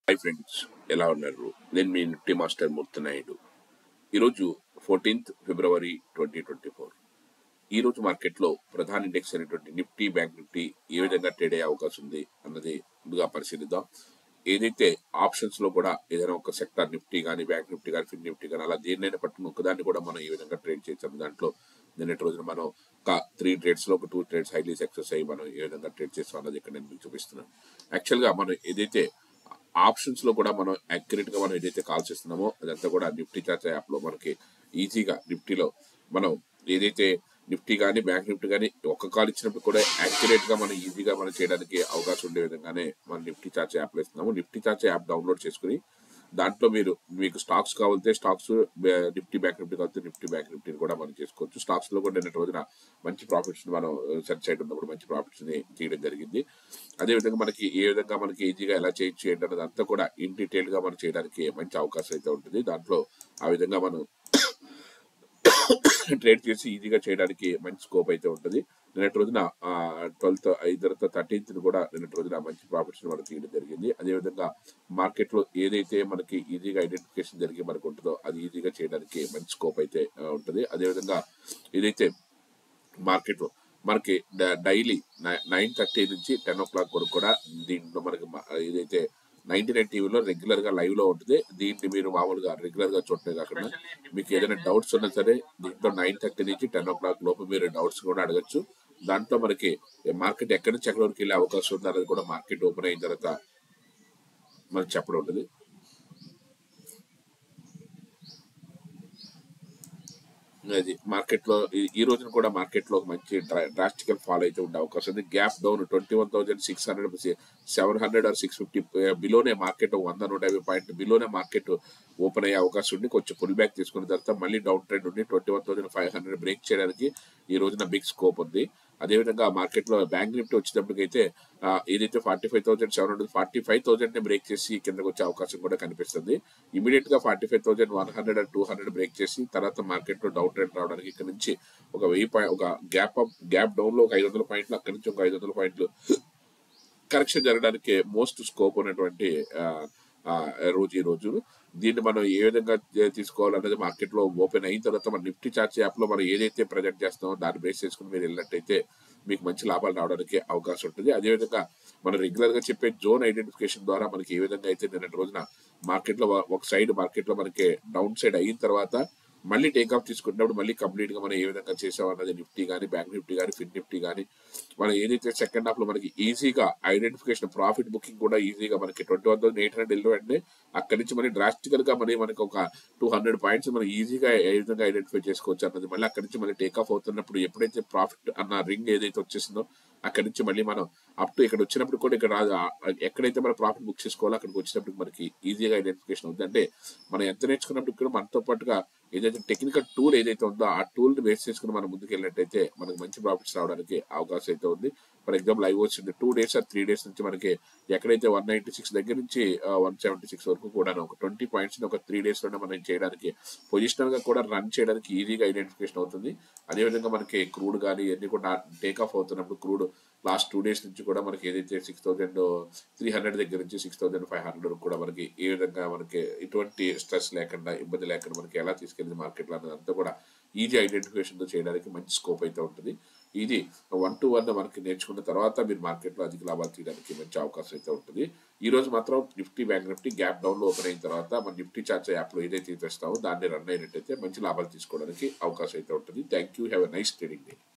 Hi friends, ఎలా ఉన్నారు? నేను మీ నిఫ్టీ మాస్టర్ మూర్తి నాయుడు. ఈరోజు 14th ఫిబ్రవరి 2024. ఈరోజు మార్కెట్లో ప్రధాన ఇండెక్స్ అయినటువంటి నిఫ్టీ, బ్యాంక్ నిఫ్టీ ఏ విధంగా ట్రేడ్ అయ్యే అవకాశం ఉంది అన్నది ముందుగా పరిశీలిద్దాం. ఏదైతే ఆప్షన్స్ లో కూడా ఏదైనా ఒక సెక్టర్ నిఫ్టీ కానీ, బ్యాంక్ నిఫ్టీ కానీ, ఫిన్ నిఫ్టీ కానీ అలా దేన్నైనా పట్టుకుని ఒకదాన్ని కూడా మనం ఏ విధంగా ట్రేడ్ చేయొచ్చు దాంట్లో నిన్నటి రోజున మనం ఒక 3 ట్రేడ్స్ లో ఒక 2 ట్రేడ్స్ హైలీ సక్సెస్ అయ్యి మనం ఏ విధంగా ట్రేడ్ చేస్తాం అన్నది ఇక్కడ నేను మీకు చూపిస్తున్నాను. యాక్చువల్ గా మనం ఏదైతే ఆప్షన్స్ లో కూడా మనం అక్యురేట్ గా మనం ఏదైతే కాల్స్ ఇస్తున్నామో అదంతా కూడా నిఫ్టీ చార్ట్ యాప్ లో మనకి ఈజీగా నిఫ్టీలో మనం ఏదైతే నిఫ్టీ కానీ, బ్యాంక్ నిఫ్టీ కానీ ఒక్క కాల్ ఇచ్చినప్పుడు కూడా అక్యురేట్ గా మనం ఈజీగా మనం చేయడానికి అవకాశం ఉండే విధంగానే మనం నిఫ్టీ చార్ట్ యాప్ లో ఇస్తున్నాము. నిఫ్టీ చార్ట్ యాప్ డౌన్లోడ్ చేసుకుని దాంట్లో మీకు స్టాక్స్ కావాలంటే స్టాక్స్, నిఫ్టీ బ్యాంక్ నిఫ్టీ కావాలంటే నిఫ్టీ బ్యాంక్ నిఫ్టీని కూడా మనం చేసుకోవచ్చు. స్టాక్స్ లో కూడా నిన్నటి రోజున మంచి ప్రాఫిట్స్ మనం సెర్చ్ చేయడం ఉన్నప్పుడు మంచి ప్రాఫిట్స్ ని తీయడం జరిగింది. అదేవిధంగా మనకి ఏ విధంగా మనకి ఈజీగా ఎలా చేయొచ్చు ఏంటన్నది అంతా కూడా ఇన్ డీటెయిల్ గా మనం చేయడానికి మంచి అవకాశం అయితే ఉంటుంది. దాంట్లో ఆ విధంగా మనం ట్రేడ్ చేసి ఈజీగా చేయడానికి మంచి స్కోప్ అయితే ఉంటుంది. నిన్నటి రోజున 12th 13th కూడా నిన్నటి రోజున మంచి ప్రాఫిట్స్ మనం తీయడం జరిగింది. అదేవిధంగా మార్కెట్ లో ఏదైతే మనకి ఈజీగా ఐడెంటిఫికేషన్ జరిగి మనకు ఉంటుందో అది ఈజీగా చేయడానికి మంచి స్కోప్ అయితే ఉంటుంది. అదేవిధంగా ఏదైతే మార్కెట్ లో మనకి డైలీ 9:30 నుంచి 10 o'clock వరకు కూడా దీంట్లో మనకి ఏదైతే 99 టీవీలో రెగ్యులర్ గా లైవ్ లో ఉంటుంది. దీన్ని మీరు మామూలుగా రెగ్యులర్ గా చూడటమే కాకుండా మీకు ఏదైనా డౌట్స్ ఉన్నా సరే దీంట్లో 9:30 నుంచి 10 o'clock లోపు మీరు డౌట్స్ కూడా అడగచ్చు. దాంట్లో మనకి మార్కెట్ ఎక్కడి నుంచి ఎక్కడి వరకు వెళ్ళే అవకాశం ఉంది అనేది కూడా మార్కెట్ ఓపెన్ అయిన తర్వాత మనకి చెప్పడం ఉంటుంది. అది మార్కెట్ లో ఈ రోజున కూడా మార్కెట్ లో మంచి డ్రాస్టికల్ ఫాల్ అయితే ఉండే అవకాశం ఉంది. గ్యాప్ డౌన్ 21,600 700 or 650 బిలోనే మార్కెట్ 100-150 పాయింట్ బిలోనే మార్కెట్ ఓపెన్ అయ్యే అవకాశం ఉంది. కొంచెం పుల్ బ్యాక్ తీసుకున్న తర్వాత మళ్ళీ డౌన్ ట్రెండ్ ఉండి 21,500 బ్రేక్ చేయడానికి ఈ రోజున బిగ్ స్కోప్ ఉంది. అదేవిధంగా మార్కెట్ లో బ్యాంక్ నిఫ్టీ వచ్చేటప్పటికైతే ఏదైతే 45,700 45,000 బ్రేక్ చేసి కిందకు వచ్చే అవకాశం కూడా కనిపిస్తుంది. ఇమీడియట్ గా 45,100 and 200 బ్రేక్ చేసి తర్వాత మార్కెట్ లో డౌన్ ట్రెండ్ రావడానికి ఇక్కడ నుంచి ఒక 1000 ఒక గ్యాప్ డౌన్ లో ఒక 500 పాయింట్లు, అక్కడి నుంచి ఒక 500 పాయింట్లు కరెక్షన్ జరగడానికి మోస్ట్ స్కోప్ ఉన్నటువంటి రోజు ఈ రోజు. దీన్ని మనం ఏ విధంగా తీసుకోవాలనేది మార్కెట్ లో ఓపెన్ అయిన తర్వాత మన నిఫ్టీ చార్ట్ యాప్ లో మనం ఏదైతే ప్రజెంట్ చేస్తామో దాన్ని బేస్ చేసుకుని మీరు వెళ్ళినట్టయితే మీకు మంచి లాభాలు రావడానికి అవకాశం ఉంటుంది. అదేవిధంగా మనం రెగ్యులర్ గా చెప్పే జోన్ ఐడెంటిఫికేషన్ ద్వారా మనకి ఏ విధంగా అయితే నిన్నటి రోజున మార్కెట్ లో ఒక సైడ్ మార్కెట్ లో మనకి డౌన్ సైడ్ అయిన తర్వాత మళ్ళీ టేక్ ఆఫ్ తీసుకున్నప్పుడు మళ్ళీ కంప్లీట్ గా మనం ఏ విధంగా చేసాం అన్నది నిఫ్టీ కానీ, బ్యాంక్ నిఫ్టీ కానీ, ఫిన్ నిఫ్టీ కానీ మనం ఏదైతే సెకండ్ హాఫ్ లో మనకి ఈజీగా ఐడెంటిఫికేషన్ ప్రాఫిట్ బుకింగ్ కూడా ఈజీగా మనకి 21,800 వెళ్ళి వెంటనే అక్కడి నుంచి మళ్ళీ డ్రాస్టికల్ గా మనకి ఒక 200 పాయింట్స్ మనం ఈజీగా ఏ విధంగా ఐడెంటిఫై చేసుకోవచ్చు అన్నది మళ్ళీ అక్కడి నుంచి మళ్ళీ టేక్ ఆఫ్ అవుతున్నప్పుడు ఎప్పుడైతే ప్రాఫిట్ అన్న రింగ్ ఏదైతే వచ్చేసిందో అక్కడి నుంచి మళ్ళీ మనం అప్ టు ఇక్కడ వచ్చినప్పుడు కూడా ఇక్కడ ఎక్కడైతే మనం ప్రాఫిట్ బుక్ చేసుకోవాలో అక్కడికి వచ్చినప్పుడు మనకి ఈజీగా ఐడెంటిఫికేషన్ అవుతుంది. అంటే మనం ఎంత నేర్చుకున్నప్పుడు కూడా మనతో పాటుగా ఏదైతే టెక్నికల్ టూల్ ఏదైతే ఉందో ఆ టూల్ ని బేస్ చేసుకుని మనం ముందుకు వెళ్ళినట్టయితే మనకి మంచి ప్రాఫిట్స్ రావడానికి అవకాశం అయితే ఉంది. ఫర్ ఎగ్జాంపుల్ ఐ వచ్చింది 2 days or 3 days నుంచి మనకి ఎక్కడైతే 196 దగ్గర నుంచి 176 వరకు కూడా ఒక 20 పాయింట్స్ ఒక 3 days లోనే మనం చేయడానికి పొజిషనల్ గా కూడా రన్ చేయడానికి ఈజీగా ఐడెంటిఫికేషన్ అవుతుంది. అదేవిధంగా మనకి క్రూడ్ కానీ ఇవన్నీ కూడా టేక్ ఆఫ్ అవుతున్నప్పుడు క్రూడ్ లాస్ట్ 2 days నుంచి కూడా మనకి ఏదైతే 6,300 దగ్గర నుంచి 6,500 కూడా మనకి ఏ విధంగా మనకి ఎటువంటి స్ట్రెస్ లేకుండా ఇబ్బంది లేకుండా మనకి ఎలా తీసుకెళ్ళింది మార్కెట్ లో అన్నదంతా కూడా ఈజీ ఐడెంటిఫికేషన్ తో చేయడానికి మంచి స్కోప్ అయితే ఉంటుంది. ఇది 1-to-1 మనకి నేర్చుకున్న తర్వాత మీరు మార్కెట్ లో అధిక లాభాలు తీయడానికి మంచి అవకాశం అయితే ఉంటుంది. ఈ రోజు మాత్రం Nifty, bank Nifty gap down లో ఓపెన్ అయిన తర్వాత మన నిఫ్టీ చార్ట్ యాప్ లో ఏదైతే తెస్తామో దాన్ని రన్ అయినట్టయితే మంచి లాభాలు తీసుకోవడానికి అవకాశం అయితే ఉంటుంది. Thank you. Have a nice trading day.